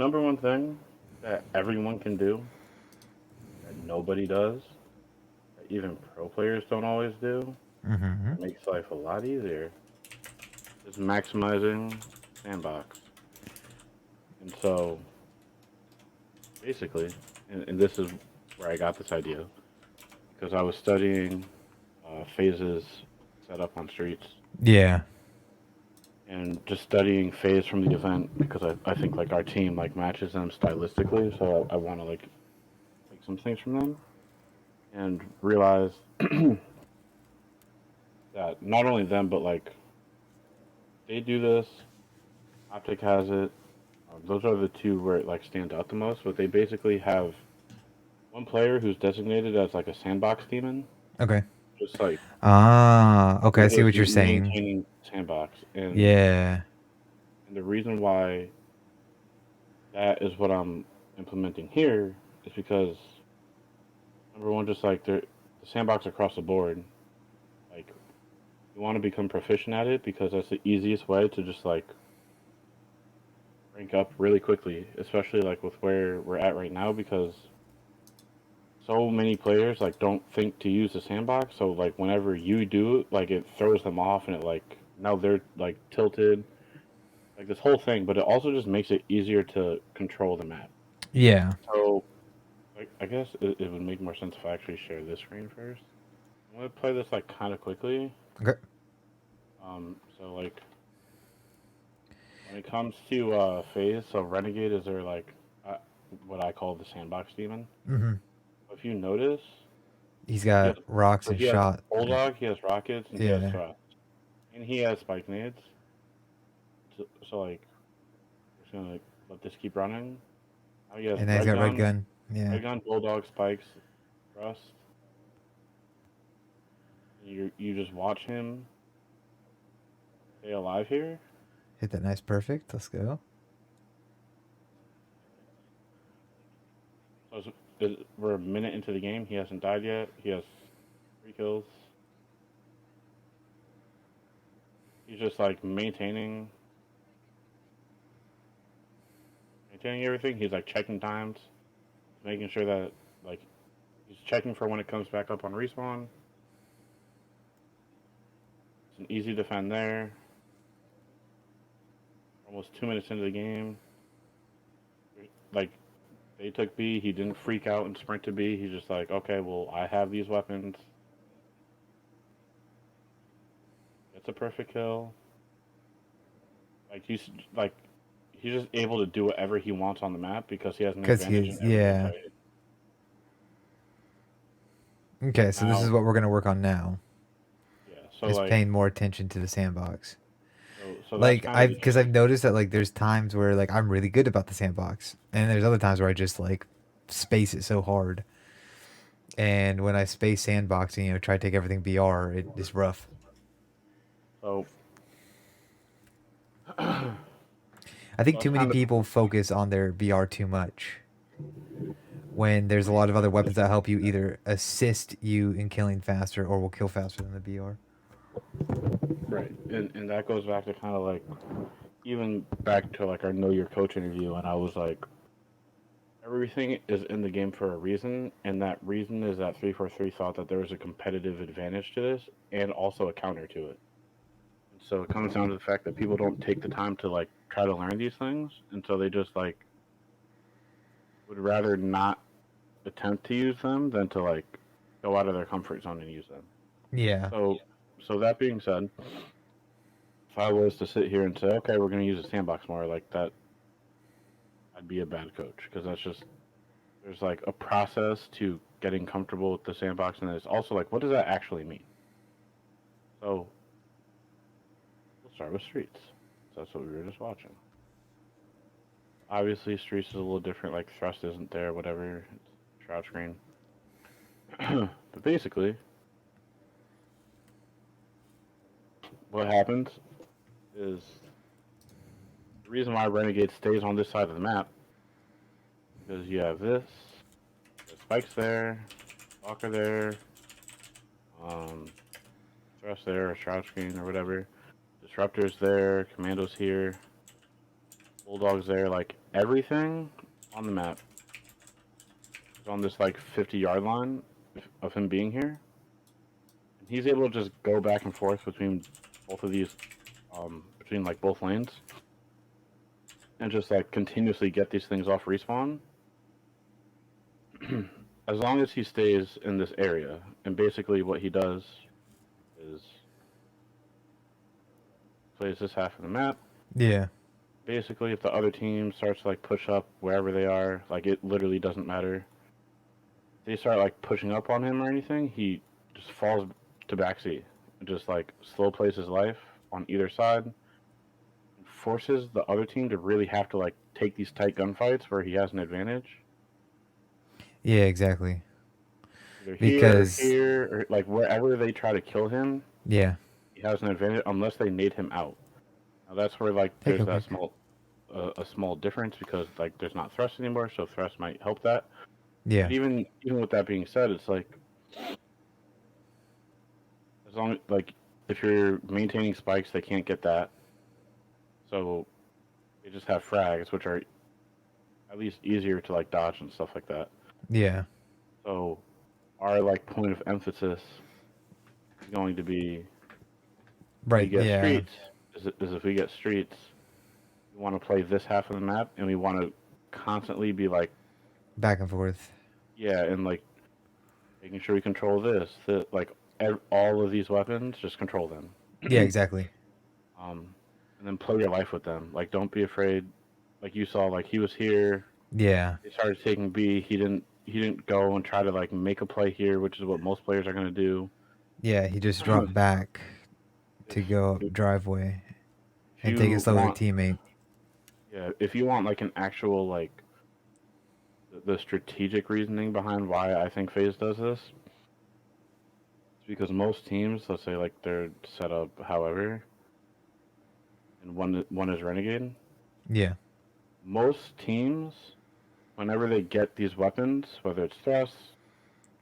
number one thing that everyone can do that nobody does, that even pro players don't always do, Mm-hmm. that makes life a lot easier, is maximizing sandbox. And so, basically, and this is where I got this idea, because I was studying phases set up on streets Yeah. and just studying phase from the event because I think like our team like matches them stylistically, so I want to like take some things from them and realize that not only them but like they do this, Optic has it. Those are the two where it like stands out the most. But they basically have one player who's designated as like a sandbox demon, Okay. just like Ah, okay. I who see does what you're the saying. maintaining sandbox, Yeah. and the reason why that is what I'm implementing here is because number one, just like the sandbox across the board, like you want to become proficient at it because that's the easiest way to just like rank up really quickly, especially like with where we're at right now because so many players like don't think to use the sandbox. So like whenever you do it, like it throws them off and it like now they're like tilted, like this whole thing. But it also just makes it easier to control the map. Yeah. So I guess it would make more sense if I actually share this screen first. I'm gonna play this like kind of quickly. Okay. So like when it comes to phase, so Renegade is their like uh, what I call the sandbox demon. Mm-hmm. If you notice, He's he has got rocks so and he has shot. bulldog, he has rockets, and he has Yeah. thrust, and he has spike nades. So like we're just gonna like, let this keep running. Now he has And now he's got red gun. Yeah. red gun, bulldog, spikes, thrust. You just watch him stay alive here. Hit that nice perfect. Let's go. So we're a minute into the game. He hasn't died yet. He has 3 kills. He's just like maintaining everything. He's like checking times, making sure that like he's checking for when it comes back up on respawn. It's an easy defend there. Almost 2 minutes into the game. Like they took B, he didn't freak out and sprint to B. He's just like, okay, well I have these weapons. It's a perfect kill. Like he's just able to do whatever he wants on the map because he has an Because advantage in he's, every yeah. insight. Okay, so this is Now, what we're going to work on now. yeah. So Is like, paying more attention to the sandbox. so that's Like kind of the because I've gist. noticed that like there's times where like I'm really good about the sandbox, and there's other times where I just like space it so hard. And when I space sandboxing, try to take everything BR, it is rough. So, I think that's too many kind of people focus on their BR too much when there's a lot of other weapons that help you either assist you in killing faster or will kill faster than the BR. right, and that goes back to kind of like even back to like our know your coach interview, and I was like, everything is in the game for a reason, and that reason is that 343 thought that there was a competitive advantage to this and also a counter to it. And so it comes down to the fact that people don't take the time to like try to learn these things, and so they just like would rather not attempt to use them than to like go out of their comfort zone and use them. Yeah. So, so that being said, if I was to sit here and say, okay, we're going to use a sandbox more like that, I'd be a bad coach because that's just there's like a process to getting comfortable with the sandbox, and there's also like what does that actually mean? So we'll start with streets. So that's what we were just watching. Obviously, streets is a little different. Like thrust isn't there, whatever. It's shroud screen. But basically, what happens is the reason why Renegade stays on this side of the map because you have this, the spikes there, Walker there, um, thrust there, or shroud screen or whatever. Disruptors there, commandos here, Bulldogs there, like everything on the map is on this like 50-yard line of him being here, and he's able to just go back and forth between both of these, between like both lanes, and just like continuously get these things off respawn. As long as he stays in this area, and basically what he does is plays this half of the map. Yeah. Basically, if the other team starts to like push up wherever they are, like it literally doesn't matter. If they start like pushing up on him or anything, he just falls to backseat and just like slow plays his life on either side, and forces the other team to really have to like take these tight gunfights where he has an advantage. Yeah, exactly. Either Because here, or like wherever they try to kill him, yeah. he has an advantage unless they nade him out. Now that's where like Hey, there's Cupcake. that a small difference because like there's not thrust anymore, so thrust might help that. Yeah. But even with that being said, it's like as long like if you're maintaining spikes, they can't get that. So they just have frags, which are at least easier to like dodge and stuff like that. Yeah. So our like point of emphasis is going to be we Right. get Yeah. streets. Is if we get streets, we want to play this half of the map, and we want to constantly be like, Back and forth. yeah, and like making sure we control this, like all of these weapons, just control them. Yeah, exactly. And then play your life with them. Like, don't be afraid. Like you saw, like he was here. Yeah. They started taking B. He didn't go and try to like make a play here, which is what most players are gonna do. Yeah, he just dropped back if to go if up driveway if and take it you slow with a want, teammate. yeah, if you want like an actual like the strategic reasoning behind why I think Faze does this, it's because most teams, let's say like they're set up however, and one is Renegade. Yeah. Most teams, whenever they get these weapons, whether it's thrust,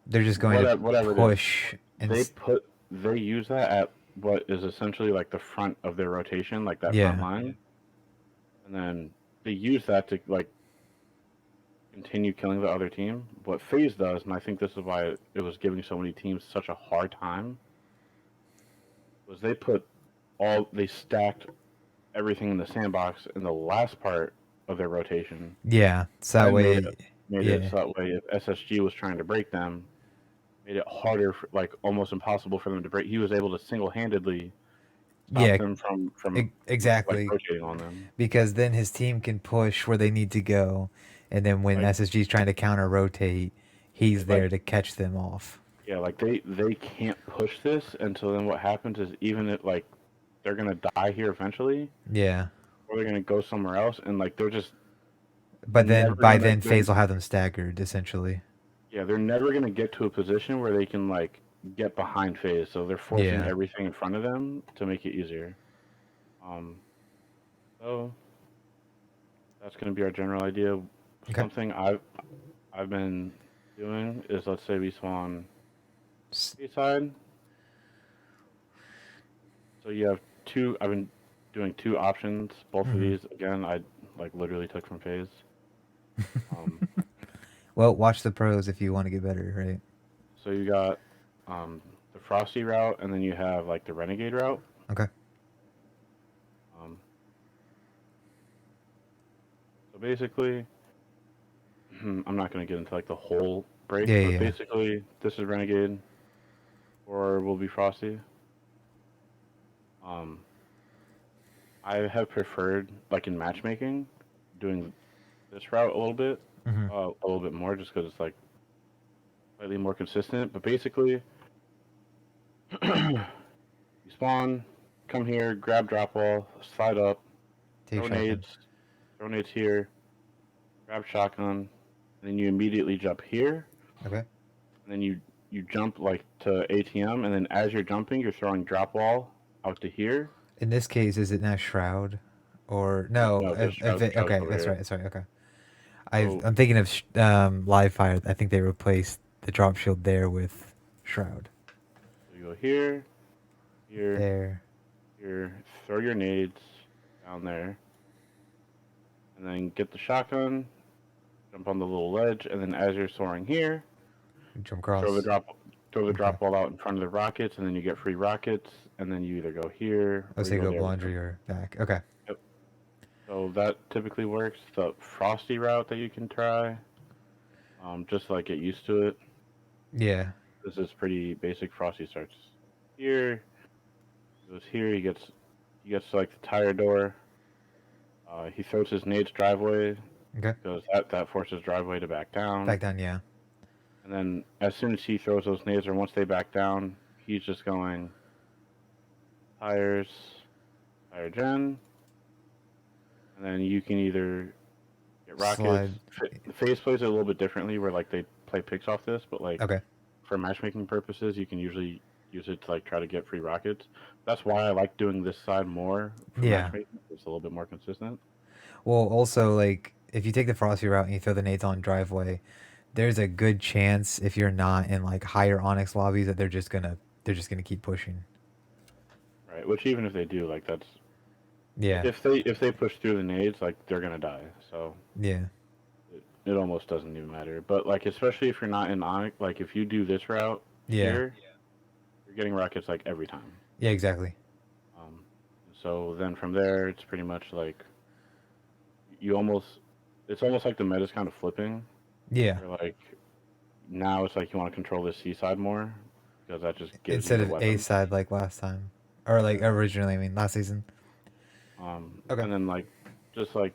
They're just going to whatever it is, push and they use that at what is essentially like the front of their rotation, like that front yeah. line, and then they use that to like continue killing the other team. What FaZe does, and I think this is why it was giving so many teams such a hard time, was they stacked everything in the sandbox in the last part of their rotation, Yeah. So that and way made it yeah. so that way if SSG was trying to break them, made it harder, like almost impossible for them to break. He was able to single-handedly stop Yeah, them from like exactly. rotating on them. Because then his team can push where they need to go, and then when Like, SSG is trying to counter rotate, he's there like to catch them off. yeah, like they can't push this, and so then what happens is even if like they're gonna die here eventually, Yeah. or they're gonna go somewhere else, and like they're But then never by gonna then Faze will have them staggered essentially. they're never gonna get to a position where they can like get behind Phase, so they're forcing Yeah. everything in front of them to make it easier. Um, so that's gonna be our general idea. Okay. Something I've been doing is, let's say we spawn S- A side. So you have two. I've been doing two options. Both of mhm. these, again, I like literally took from Phase. Um, Well, watch the pros if you want to get better, right? so you got the Frosty route, and then you have like the Renegade route. Okay. Um, so basically, I'm not going to get into like the whole break, Yeah, but yeah. basically, this is Renegade, or will be Frosty. Um, I have preferred, like in matchmaking, doing this route Hmm. a little bit more, just because it's like slightly more consistent. But basically, you spawn, come here, grab drop wall, slide up, Take throw shotgun. nades, throw nades here, grab shotgun, and then you immediately jump here, Okay. and then you jump like to ATM, and then as you're jumping, you're throwing drop wall out to here. In this case, is it now Shroud, or no? No, just Shroud's Okay, over that's here. right. That's right. Okay. So, I'm thinking of Live Fire. I think they replaced the drop shield there with Shroud. so you go here, here, There. here, throw your nades down there. and then get the shotgun, jump on the little ledge, and then as you're soaring here, Jump throw the across. drop throw the Okay. drop ball out in front of the rockets, and then you get free rockets, and then you either go here Let's or you say go go there. laundry or back. Okay. Yep. So that typically works. The frosty route that you can try, just to, like get used to it. Yeah. This is pretty basic. Frosty starts here, goes here. He gets to like the tire door. He throws his nades driveway Okay. because that forces driveway to back down. Back down. Yeah. And then as soon as he throws those nades, or once they back down, he's just going tires, tire gen, and then you can either get rockets. Slide. The Faze plays it a little bit differently, where like they play picks off this, but like Okay. for matchmaking purposes, you can usually use it to like try to get free rockets. That's why I like doing this side more for Yeah. matchmaking. It's a little bit more consistent. Well, also like if you take the frosty route and you throw the nades on driveway, there's a good chance if you're not in like higher onyx lobbies that they're just gonna keep pushing. Right. Which even if they do, like that's Yeah. if they push through the nades, like they're gonna die. So Yeah. it almost doesn't even matter. But like especially if you're not in Onyx, like if you do this route Yeah. here, you're getting rockets like every time. Yeah. Exactly. Um, so then from there, it's pretty much like you almost it's almost like the meta's kind of flipping. Yeah. Where like now it's like you want to control the C side more because that just gives you Instead the of A weapons. side like last time, or like originally. I mean, last season. Okay. And then like just like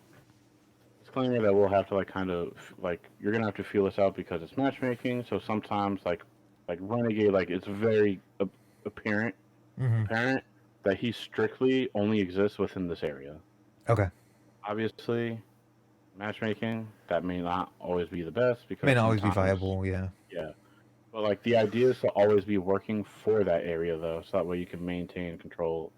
disclaimer that we'll have to like kind of like you're gonna have to feel this out because it's matchmaking. So sometimes like Renegade, like it's very apparent Mm-hmm. apparent that he strictly only exists within this area. Okay. Obviously, matchmaking that may not always be the best May because not always be sometimes viable. Yeah. yeah. But like the idea is to always be working for that area though, so that way you can maintain and control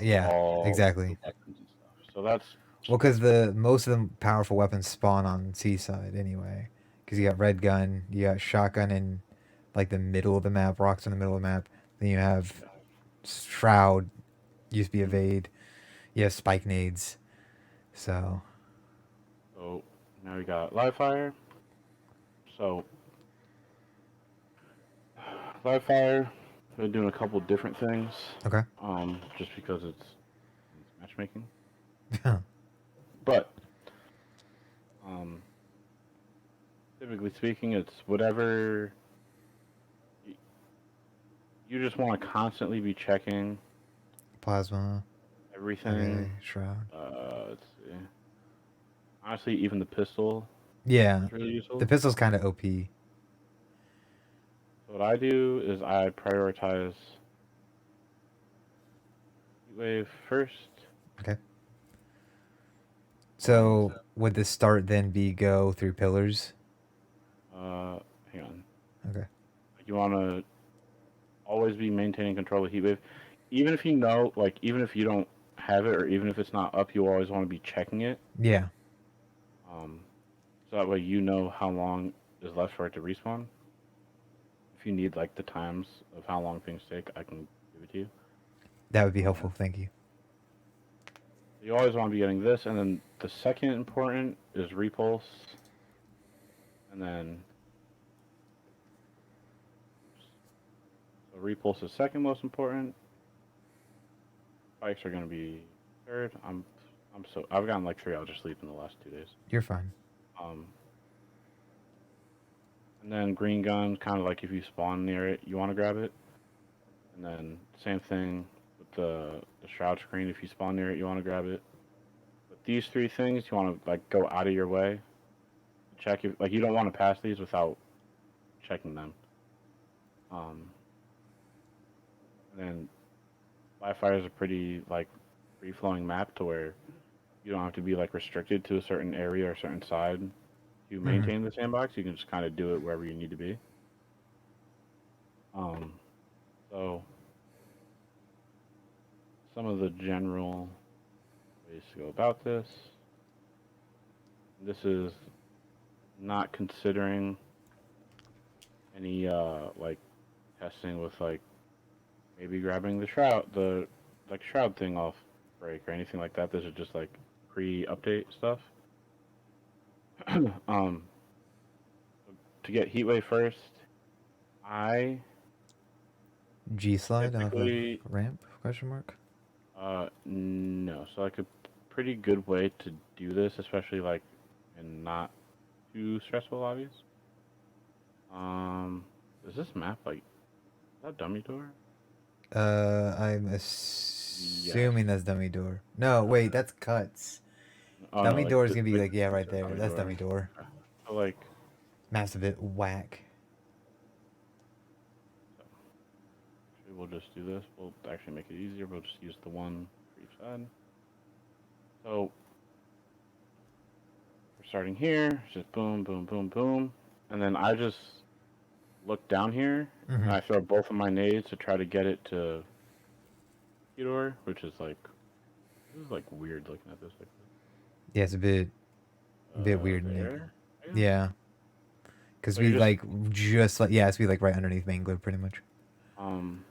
Yeah. all the Exactly. weapons and stuff. So that's Well, because the most of the powerful weapons spawn on seaside anyway. Because you got red gun, you got shotgun in like the middle of the map, rocks in the middle of the map. Then you have shroud, used to be mhm. evade. You have spike nades. So So now we got live fire. So live fire, we're doing a couple different things. okay. Just because it's matchmaking. But um, typically speaking, it's whatever you just want to constantly be checking Plasma. everything. Okay. Shroud. Let's see. Honestly, even the pistol Yeah. is really The useful. pistol's kind of OP. So what I do is I prioritize heat wave first. Okay. Um, So would the start then be go through pillars? uh, hang on. Okay. Like you want to always be maintaining control of heat wave, even if you know, like even if you don't have it or even if it's not up, you always want to be checking it. Yeah. Um, so that way you know how long is left for it to respawn. If you need like the times of how long things take, I can give it to you. That would be Um, helpful. Thank you. you always want to be getting this, and then the second important is repulse, and then so repulse is second most important. Spikes are going to be third. I've gotten like 3 hours of sleep in the last 2 days. You're fine. Um, and then green gun, kind of like if you spawn near it, you want to grab it. And then same thing with the shroud screen. If you spawn near it, you want to grab it. But these three things, you want to like go out of your way, check if like you don't want to pass these without checking them. Um, and then live fire is a pretty like free flowing map to where you don't have to be like restricted to a certain area or a certain side to Mm-hmm. maintain the sandbox. You can just kind of do it wherever you need to be. Um, so some of the general ways to go about this. This is not considering any like testing with like maybe grabbing the shroud thing off break or anything like that. This is just like pre-update stuff. um, to get Heatwave first, I G slide off of typically ramp? Question mark. no. So like a pretty good way to do this, especially like in not too stressful lobbies. Is this map like is that dummy door? I'm Yes. assuming that's dummy door. No, wait, that's cuts. Oh no, Dummy like door is gonna be like like, yeah, this right is there. dummy That's door. dummy door. Okay. So like Map's a bit whack. actually we'll just do this. We'll actually make it easier. We'll just use the one for each side. So we're starting here, just boom, boom, boom, boom, and then I just look down here and Mm-hmm. I throw both of my nades to try to get it to Theodore, which is like this is like weird looking at this. Like Yeah, it's a bit weird in it. there. I guess. Yeah, because So we you're just like just like yeah, it's be like right underneath main glib pretty much. um,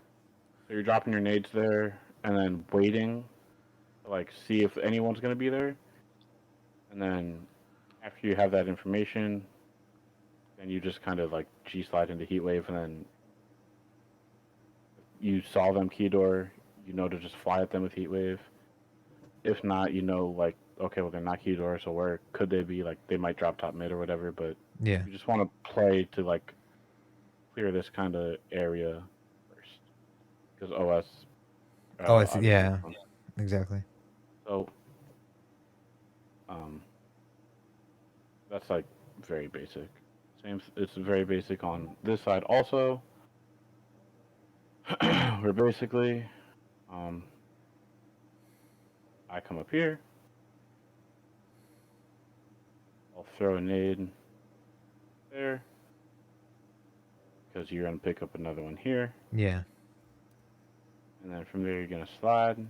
so you're dropping your nades there and then waiting to like see if anyone's gonna be there, and then after you have that information, then you just kind of like G slide into heat wave, and then you saw them key door, you know to just fly at them with heat wave. If not, you know like okay, well they're not key door, so where could they be? Like they might drop top mid or whatever, but Yeah. you just want to play to like clear this kind of area first because OS Oh, I see. obviously. Yeah, exactly. So um, that's like very basic. Same, it's very basic on this side also. Where basically, um, I come up here, I'll throw a nade there because you're gonna pick up another one here, Yeah. and then from there you're gonna slide, and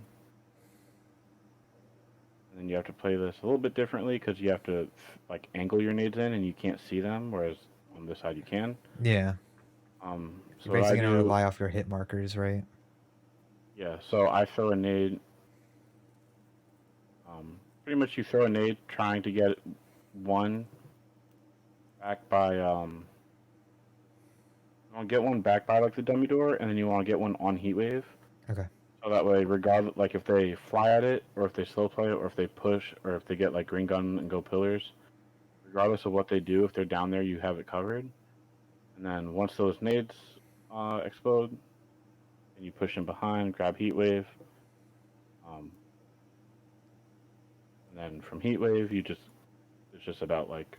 then you have to play this a little bit differently because you have to like angle your nades in and you can't see them, whereas on this side you can. Yeah. So You're what I basically gonna do, rely off your hit markers, right? yeah. So I throw a nade. Pretty much you throw a nade trying to get one back by you want to get one back by like the dummy door, and then you want to get one on heat wave. Okay. So that way, regardless, like if they fly at it, or if they slow play it, or if they push, or if they get like green gun and go pillars, regardless of what they do, if they're down there, you have it covered. And then once those nades explode, and you push in behind, grab heat wave, um, and then from heat wave, it's just about like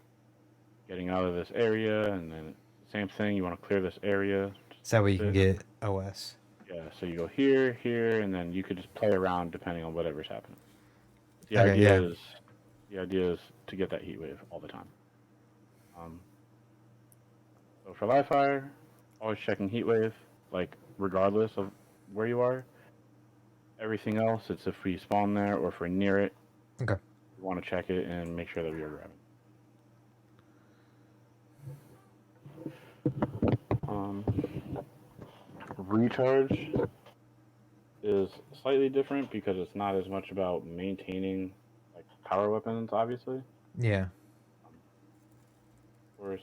getting out of this area, and then same thing. You want to clear this area. So that way you That's can it. get OS. Yeah, so you go here, here, and then you could just play around depending on whatever's happening. The Okay. idea Yeah. is the idea is to get that heat wave all the time. Um, so for live fire, always checking heat wave, like regardless of where you are. Everything else, it's if we spawn there or if we're near it, Okay. we want to check it and make sure that we are grabbing. Um, Recharge is slightly different because it's not as much about maintaining like power weapons, obviously. Yeah. Of course,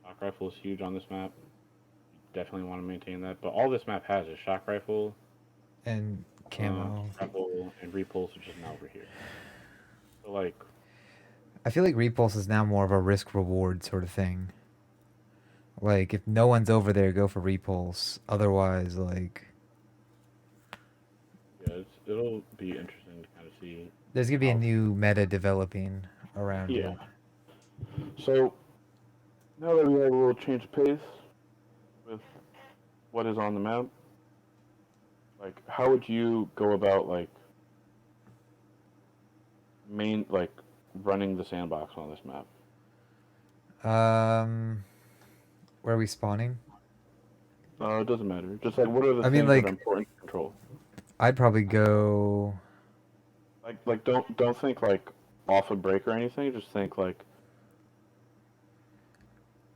shock rifle is huge on this map. You definitely want to maintain that. But all this map has is shock rifle, And camo. grapple, and repulse, which is now over here. So like, I feel like repulse is now more of a risk reward sort of thing. Like if no one's over there, go for repulse. Otherwise, like yeah, it'll be interesting to kind of see. there's gonna be a How, new meta developing around yeah. it. So now that we have a little change of pace with what is on the map, like how would you go about like like running the sandbox on this map? Where are we spawning? It doesn't matter. Just like what are the I mean, things that are like important to control? I'd probably go. Like don't think like off a break or anything. Just think like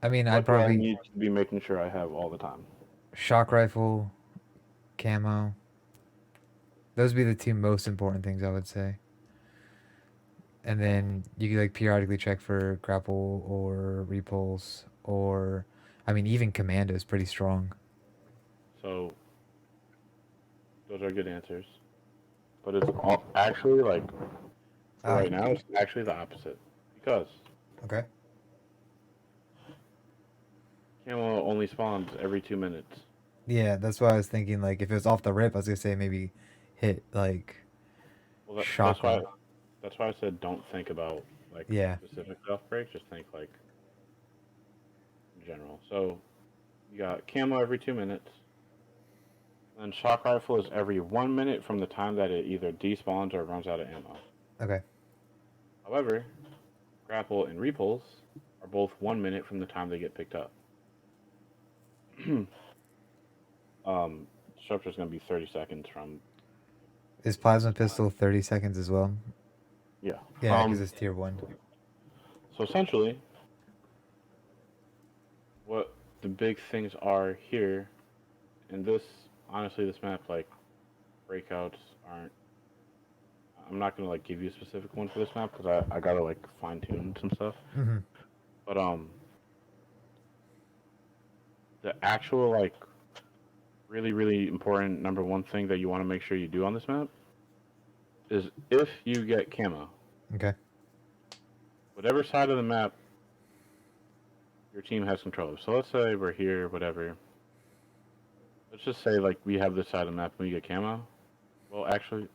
I mean, I'd what do I probably need to be making sure I have all the time. shock rifle, camo. Those would be the two most important things I would say. and then you can like periodically check for grapple or repulse or, I mean, even commando is pretty strong. So those are good answers. But it's all, actually like for Ah, right now, it's actually the opposite because okay. camo only spawns every 2 minutes. Yeah, that's why I was thinking. Like, if it was off the rip, I was gonna say maybe hit like Well, shotgun. that's why I said don't think about like Yeah. specific off breaks. Just think like in general. So you got camo every 2 minutes. Then shock rifle is every 1 minute from the time that it either despawns or runs out of ammo. Okay. However, grapple and repulse are both 1 minute from the time they get picked up. Disruptor is going to be 30 seconds from. Is plasma pistol 30 seconds as well? Yeah. Yeah, because it's tier 1. So essentially, what the big things are here, and this, honestly, this map, like, breakouts aren't. I'm not going to, like, give you a specific one for this map because I got to, like, fine tune some stuff. Mm-hmm. But, the actual, like, really, really important number one thing that you want to make sure you do on this map is if you get camo, Okay. whatever side of the map your team has control of. So let's say we're here, whatever. Let's just say like we have this side of the map and we get camo. Well, actually,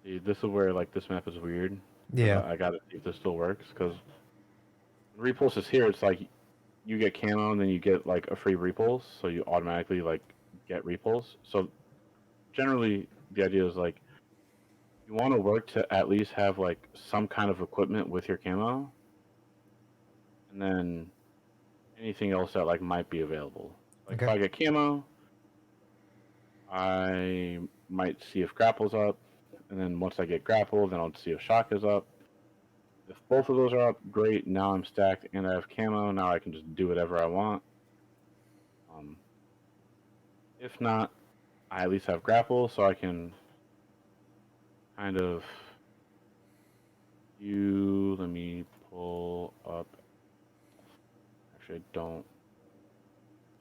see, this is where like this map is weird because Yeah. I gotta see if this still works. Because repulse is here, it's like you get camo and then you get like a free repulse, so you automatically like get repulse. So generally, the idea is like you want to work to at least have like some kind of equipment with your camo, and then anything else that like might be available. Like if Okay. I get camo, I might see if grapple's up, and then once I get grapple, then I'll see if shock is up. If both of those are up, great. Now I'm stacked and I have camo. Now I can just do whatever I want. Um, if not, I at least have grapple, so I can kind of. Let me pull up. Actually, I don't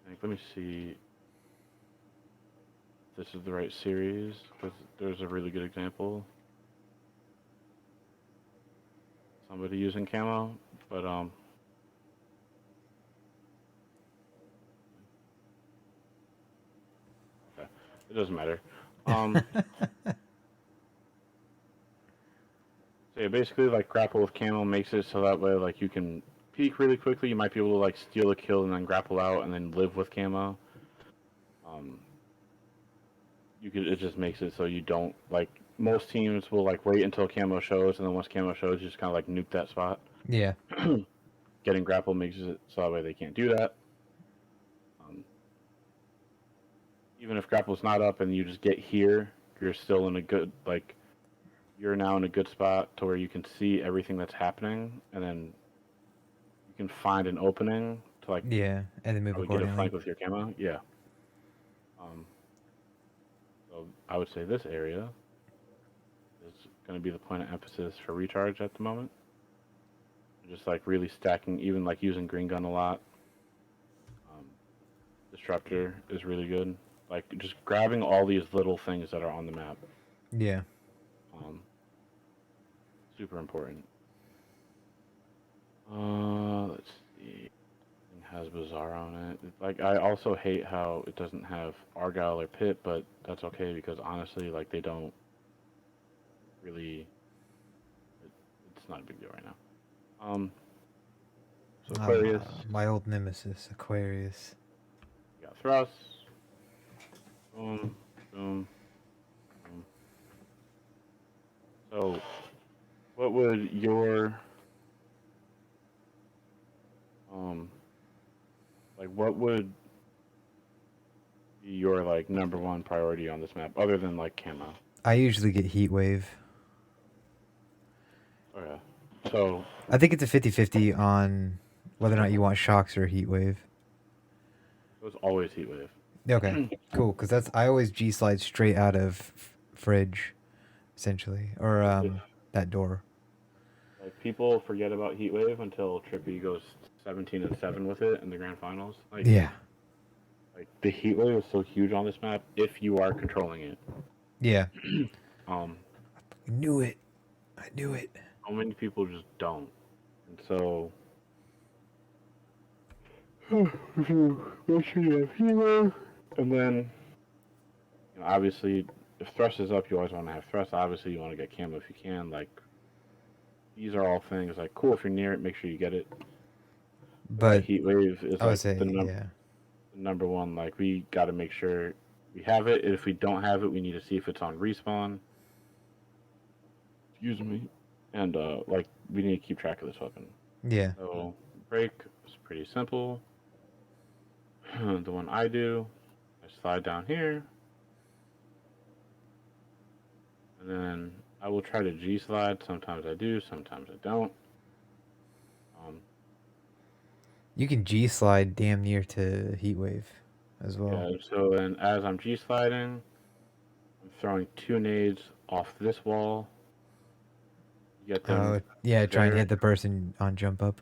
think. Let me see if this is the right series because there's a really good example. Somebody using camo, but okay, it doesn't matter. So yeah, basically like grapple with camo makes it so that way like you can peek really quickly. You might be able to like steal a kill and then grapple out and then live with camo. Um, it just makes it so you don't like most teams will like wait until camo shows and then once camo shows you just kind of like nuke that spot. Yeah. Getting grapple makes it so that way they can't do that. Um, even if grapple's not up and you just get here, you're still in a good like you're now in a good spot to where you can see everything that's happening and then you can find an opening to like Yeah, and then move probably get a accordingly. flank with your camo. Yeah. Um, so I would say this area is going to be the point of emphasis for recharge at the moment. Just like really stacking, even like using green gun a lot. Um, Disruptor is really good. Like just grabbing all these little things that are on the map. Yeah. Um, Super important. Let's see. It has Bazaar on it. Like I also hate how it doesn't have Argyle or Pit, but that's okay because honestly, like they don't really. It, it's not a big deal right now. So Aquarius, My old nemesis, Aquarius. you got Thrust, boom, boom, boom. So, what would your um what would be your like number one priority on this map other than like camo? I usually get heat wave. Okay, so I think it's a 50-50 on whether or not you want shocks or heat wave. it was always heat wave. Okay, cool. Because I always G slide straight out of fridge, essentially, or If that door. Like people forget about Heatwave until Trippy goes 17-7 with it in the grand finals. Yeah. Like the Heatwave is so huge on this map if you are controlling it. Yeah. Um, I knew it. I knew it. so many people just don't, and so if you make sure you have Heatwave, and then obviously if thrust is up, you always want to have thrust. Obviously, you want to get camo if you can. Like these are all things like cool if you're near it, make sure you get it. But that But Heatwave is I would like say, yeah. the number one. Like we got to make sure we have it. If we don't have it, we need to see if it's on respawn. Excuse me. And like we need to keep track of this weapon. Yeah. So break is pretty simple. The one I do, I slide down here, and then I will try to G slide. Sometimes I do, sometimes I don't. You can G slide damn near to Heatwave as well. Yeah. So then, as I'm G sliding, I'm throwing 2 nades off this wall. Get them Yeah, try and there. hit the person on jump up.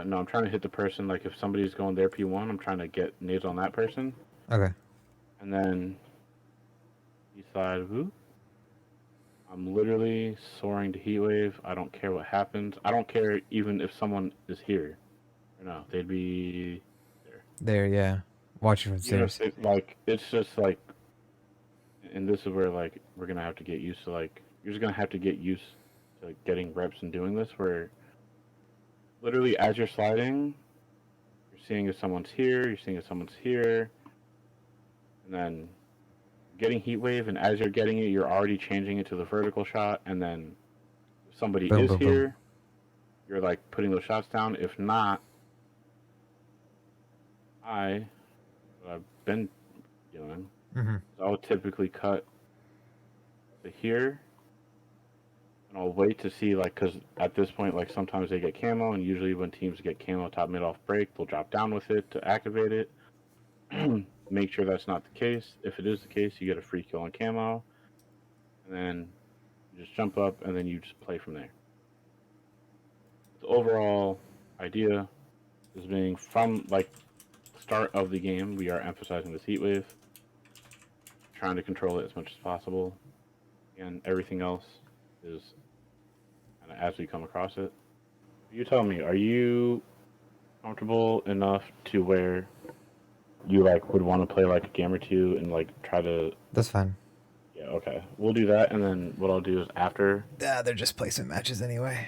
No, I'm trying to hit the person. Like if somebody's going their P1, I'm trying to get nades on that person. Okay. And then east side, whoop. I'm literally soaring to Heatwave. I don't care what happens. I don't care even if someone is here. Or no, they'd be there. There, yeah. Watch you from Even stairs. if like it's just like, and this is where like we're gonna have to get used to like you're just gonna have to get used to getting reps and doing this where literally as you're sliding, you're seeing if someone's here, you're seeing if someone's here, and then getting Heatwave, and as you're getting it, you're already changing it to the vertical shot, and then if somebody Boom, is boom, here, boom. you're like putting those shots down. If not, what I've been doing, Mm-hmm. I would typically cut to here, and I'll wait to see like because at this point, like sometimes they get camo, and usually when teams get camo top mid off break, they'll drop down with it to activate it. Make sure that's not the case. If it is the case, you get a free kill on camo, and then you just jump up, and then you just play from there. The overall idea is being from like the start of the game, we are emphasizing this Heatwave, trying to control it as much as possible, and everything else is kind of as we come across it. You tell me, are you comfortable enough to where you like would want to play like a game or two and like try to? That's fine. Yeah, okay. We'll do that, and then what I'll do is after. Yeah, they're just placement matches anyway.